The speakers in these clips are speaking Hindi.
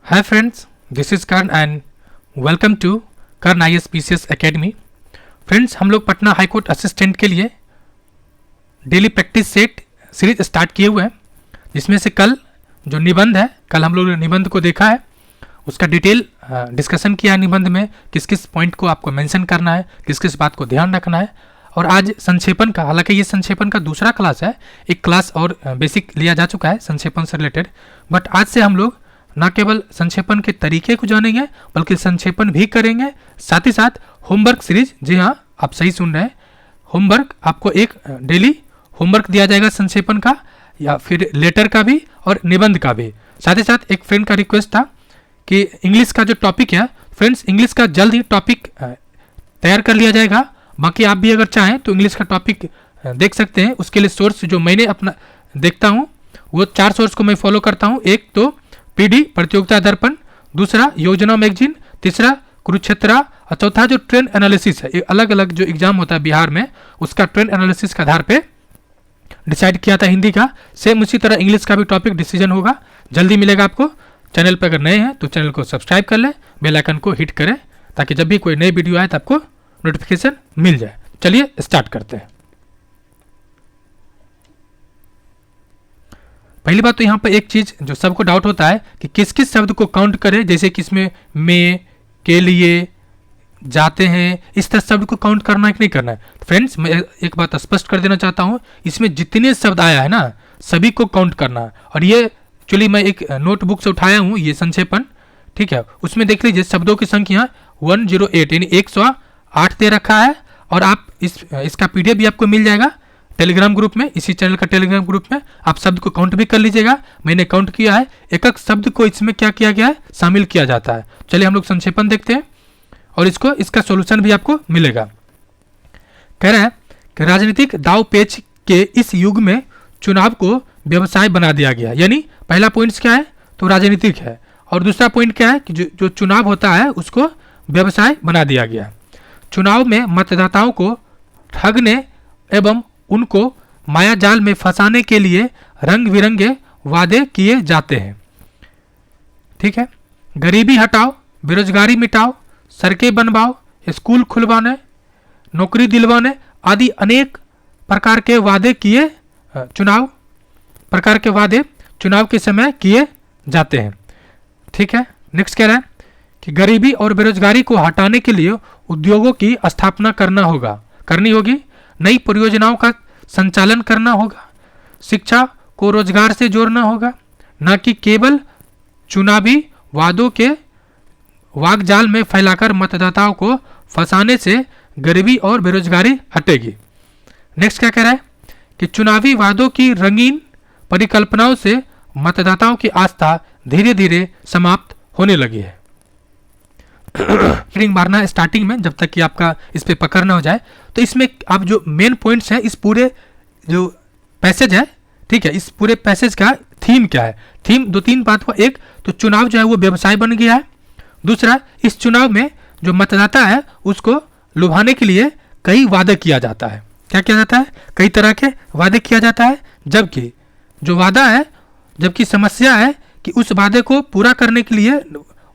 Hi friends, this is Karan and welcome to Karan IAS PCS Academy। Friends, हम लोग पटना हाई कोर्ट असिस्टेंट के लिए daily practice set series start किए हुए हैं, जिसमें से कल जो निबंध है, कल हम लोग ने निबंध को देखा है, उसका डिटेल डिस्कशन किया है। निबंध में किस किस पॉइंट को आपको मेंशन करना है, किस किस बात को ध्यान रखना है। और आज संक्षेपण का, हालांकि ये संक्षेपण का दूसरा क्लास है, एक क्लास और बेसिक लिया जा चुका है संक्षेपण से रिलेटेड, बट आज से हम लोग न केवल संक्षेपण के तरीके को जानेंगे बल्कि संक्षेपण भी करेंगे, साथ ही साथ होमवर्क सीरीज। जी हाँ, आप सही सुन रहे हैं, होमवर्क आपको एक डेली होमवर्क दिया जाएगा संक्षेपण का या फिर लेटर का भी और निबंध का भी। साथ ही साथ एक फ्रेंड का रिक्वेस्ट था कि इंग्लिश का जो टॉपिक है, फ्रेंड्स इंग्लिश का जल्द ही टॉपिक तैयार कर लिया जाएगा। बाकी आप भी अगर चाहें तो इंग्लिश का टॉपिक देख सकते हैं। उसके लिए सोर्स जो मैंने अपना देखता हूँ वो 4 सोर्स को मैं फॉलो करता हूँ। एक तो पीडी प्रतियोगिता दर्पण, दूसरा योजना मैगजीन, तीसरा कुरुक्षेत्रा और चौथा जो ट्रेंड एनालिसिस है। अलग अलग जो एग्जाम होता है बिहार में, उसका ट्रेंड एनालिसिस के आधार पे डिसाइड किया था हिंदी का। सेम उसी तरह इंग्लिश का भी टॉपिक डिसीजन होगा, जल्दी मिलेगा आपको। चैनल पर अगर नए हैं तो चैनल को सब्सक्राइब कर लें, बेल आइकन को हिट करें ताकि जब भी कोई नई वीडियो आए तो आपको नोटिफिकेशन मिल जाए। चलिए स्टार्ट करते हैं। पहली बात तो यहाँ पर एक चीज जो सबको डाउट होता है कि किस किस शब्द को काउंट करें, जैसे कि इसमें में, के लिए, जाते हैं, इस तरह शब्द को काउंट करना है कि नहीं करना है। फ्रेंड्स, मैं एक बात स्पष्ट कर देना चाहता हूँ, इसमें जितने शब्द आया है ना, सभी को काउंट करना है। और ये एक्चुअली मैं एक नोटबुक से उठाया हूँ, ये संक्षेपण, ठीक है। उसमें देख लीजिए शब्दों की संख्या 108 यानी 108 दे रखा है। और आप इसका पीडीएफ भी आपको मिल जाएगा टेलीग्राम ग्रुप में, इसी चैनल का टेलीग्राम ग्रुप में। आप शब्द को काउंट भी कर लीजिएगा, मैंने काउंट किया है। एक एक शब्द को इसमें क्या किया गया है, शामिल किया जाता है। चलिए हम लोग संक्षेपण देखते हैं और इसका सॉल्यूशन भी आपको मिलेगा। कह रहा है कि राजनीतिक दाव पेच के इस युग में चुनाव को व्यवसाय बना दिया गया। यानी पहला पॉइंट क्या है तो राजनीतिक है, और दूसरा पॉइंट क्या है कि जो चुनाव होता है उसको व्यवसाय बना दिया गया। चुनाव में मतदाताओं को ठगने एवं उनको माया जाल में फंसाने के लिए रंग बिरंगे वादे किए जाते हैं, ठीक है। गरीबी हटाओ, बेरोजगारी मिटाओ, सड़कें बनवाओ, स्कूल खुलवाने, नौकरी दिलवाने आदि अनेक प्रकार के वादे चुनाव के समय किए जाते हैं, ठीक है। नेक्स्ट कह रहा है कि गरीबी और बेरोजगारी को हटाने के लिए उद्योगों की स्थापना करनी होगी, नई परियोजनाओं का संचालन करना होगा, शिक्षा को रोजगार से जोड़ना होगा, न कि केवल चुनावी वादों के वाकजाल में फैलाकर मतदाताओं को फंसाने से गरीबी और बेरोजगारी हटेगी। नेक्स्ट क्या कह रहा है कि चुनावी वादों की रंगीन परिकल्पनाओं से मतदाताओं की आस्था धीरे धीरे समाप्त होने लगी है। रिंग मारना स्टार्टिंग में, जब तक कि आपका इस पे पकड़ ना हो जाए। तो इसमें आप जो मेन पॉइंट्स हैं, इस पूरे जो पैसेज है, ठीक है, इस पूरे पैसेज का थीम क्या है। थीम 2-3 बात हुआ। एक तो चुनाव जो है वो व्यवसाय बन गया है। दूसरा, इस चुनाव में जो मतदाता है उसको लुभाने के लिए कई वादे किया जाता है। क्या किया जाता है? कई तरह के वादे किया जाता है। जबकि जो वादा है, जबकि समस्या है कि उस वादे को पूरा करने के लिए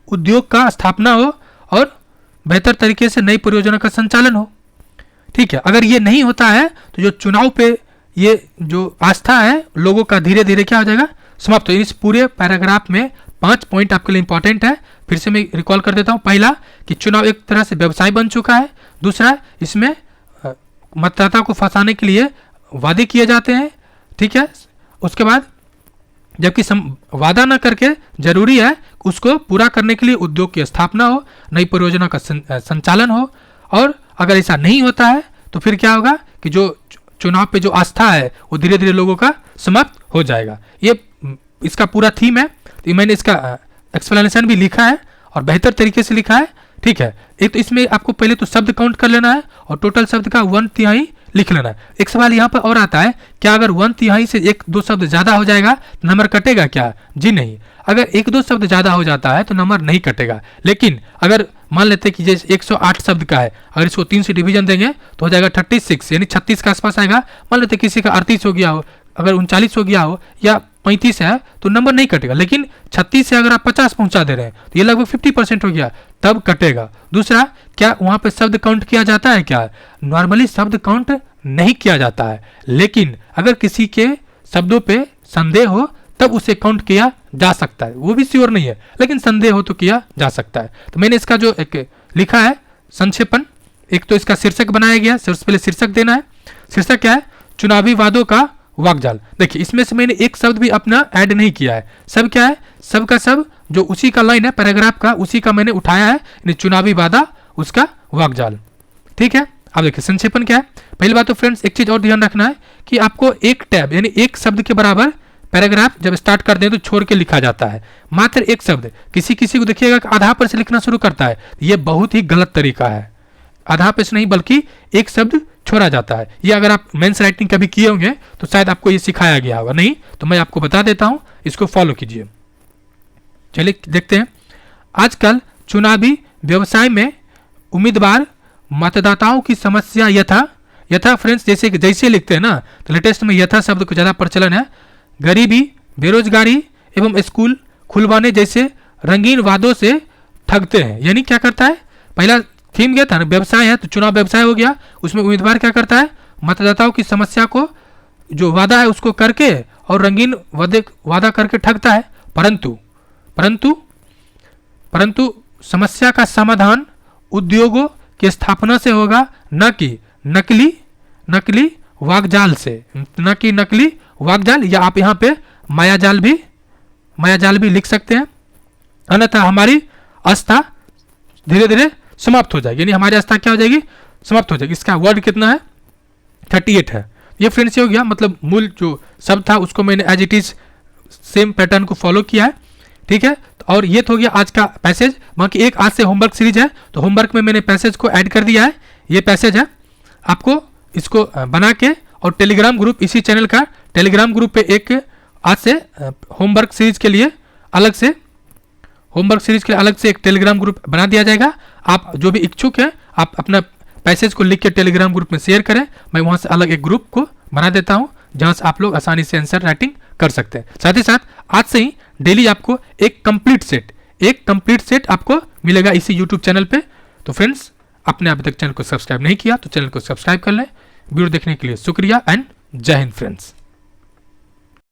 उद्योग का स्थापना हो और बेहतर तरीके से नई परियोजना का संचालन हो, ठीक है। अगर ये नहीं होता है तो जो चुनाव पे ये जो आस्था है लोगों का धीरे धीरे क्या हो जाएगा, समाप्त हो। इस पूरे पैराग्राफ में 5 पॉइंट आपके लिए इंपॉर्टेंट है, फिर से मैं रिकॉल कर देता हूँ। पहला कि चुनाव एक तरह से व्यवसाय बन चुका है। दूसरा, इसमें मतदाता को फंसाने के लिए वादे किए जाते हैं, ठीक है। उसके बाद जबकि वादा न करके जरूरी है उसको पूरा करने के लिए उद्योग की स्थापना हो, नई परियोजना का संचालन हो। और अगर ऐसा नहीं होता है तो फिर क्या होगा कि जो चुनाव पे जो आस्था है वो धीरे धीरे लोगों का समाप्त हो जाएगा। ये इसका पूरा थीम है। तो मैंने इसका एक्सप्लेनेशन भी लिखा है और बेहतर तरीके से लिखा है, ठीक है। एक तो इसमें आपको पहले तो शब्द काउंट कर लेना है और टोटल शब्द का 1/3 लिख लेना है। एक सवाल यहाँ पर और आता है, क्या अगर 1/3 से 1-2 शब्द ज्यादा हो जाएगा तो नंबर कटेगा क्या? जी नहीं। अगर 1-2 शब्द ज्यादा हो जाता है तो नंबर नहीं कटेगा। लेकिन अगर मान लेते हैं कि जैसे 108 शब्द का है, अगर इसको 3 से डिवीजन देंगे तो हो जाएगा 36 यानी 36 के आसपास आएगा। मान लेते किसी का 38 हो गया हो, अगर 39 हो गया हो, या 35 है तो नंबर नहीं कटेगा, लेकिन 36 से अगर आप 50 पहुंचा दे रहे हैं तो ये लगभग 50% हो गया, तब कटेगा। दूसरा, क्या वहां पे शब्द काउंट किया जाता है? क्या नॉर्मली शब्द काउंट नहीं किया जाता है, लेकिन अगर किसी के शब्दों पे संदेह हो तब उसे काउंट किया जा सकता है। वो भी श्योर नहीं है, लेकिन संदेह हो तो किया जा सकता है। तो मैंने इसका जो एक लिखा है संक्षेपण, एक तो इसका शीर्षक बनाया गया, सबसे पहले शीर्षक देना है। शीर्षक क्या है? चुनावी वादों का वाकजाल। देखिए इसमें से मैंने एक शब्द भी अपना ऐड नहीं किया है, सब क्या है, सब का सब जो उसी का लाइन है पैराग्राफ का, उसी का मैंने उठाया है, यानी चुनावी वादा उसका वाकजाल। ठीक है, अब देखिए संक्षेपण क्या है। पहली बात तो फ्रेंड्स एक चीज और ध्यान रखना है कि आपको एक टैब यानी एक शब्द के बराबर पैराग्राफ जब स्टार्ट कर दें तो छोड़ के लिखा जाता है, मात्र एक शब्द। किसी किसी को देखिएगा कि आधा पर से लिखना शुरू करता है, ये बहुत ही गलत तरीका है। आधा पे से नहीं बल्कि एक शब्द छोड़ा जाता है। ये अगर आप मेंस राइटिंग कभी किए होंगे तो शायद आपको ये सिखाया गया होगा, नहीं तो मैं आपको बता देता हूं, इसको फॉलो कीजिए। चलिए देखते हैं। आजकल चुनावी व्यवसाय में उम्मीदवार मतदाताओं की समस्या यथा फ्रेंड्स जैसे लिखते हैं ना, तो लेटेस्ट में यथा शब्द को ज्यादा प्रचलन है। गरीबी, बेरोजगारी एवं स्कूल खुलवाने जैसे रंगीन वादों से ठगते हैं। यानी क्या करता है, पहला थीम क्या था, व्यवसाय है तो चुनाव व्यवसाय हो गया, उसमें उम्मीदवार क्या करता है, मतदाताओं की समस्या को जो वादा है उसको करके और रंगीन वादा करके ठगता है। परंतु समस्या का समाधान उद्योगों की स्थापना से होगा, न कि नकली वाकजाल से, न कि नकली वाकजाल, या आप यहाँ पे मायाजाल भी लिख सकते हैं। अन्यथा हमारी आस्था धीरे धीरे समाप्त हो जाएगी, यानी हमारी आस्था क्या हो जाएगी, समाप्त हो जाएगी। इसका वर्ड कितना है, 38 है। ये फ्रेंड्स हो गया, मतलब मूल जो शब्द था उसको मैंने as it is same pattern को फॉलो किया है। ठीक है, और ये तो हो गया आज का पैसेज। बाकी एक आज से होमवर्क सीरीज है, तो होमवर्क में मैंने पैसेज को ऐड कर दिया है। ये पैसेज है, आपको इसको बना के और टेलीग्राम ग्रुप, इसी चैनल का टेलीग्राम ग्रुप पे एक आज से होमवर्क सीरीज के लिए अलग से एक टेलीग्राम ग्रुप बना दिया जाएगा। आप जो भी इच्छुक हैं आप अपना पैसेज को लिख के टेलीग्राम ग्रुप में शेयर करें, मैं वहां से अलग एक ग्रुप को बना देता हूं जहां से आप लोग आसानी से आंसर राइटिंग कर सकते हैं। साथ ही साथ आज से ही डेली आपको एक कंप्लीट सेट आपको मिलेगा इसी यूट्यूब चैनल पे। तो फ्रेंड्स, आपने अभी तक चैनल को सब्सक्राइब नहीं किया तो चैनल को सब्सक्राइब कर लें। वीडियो देखने के लिए शुक्रिया एंड जय हिंद फ्रेंड्स।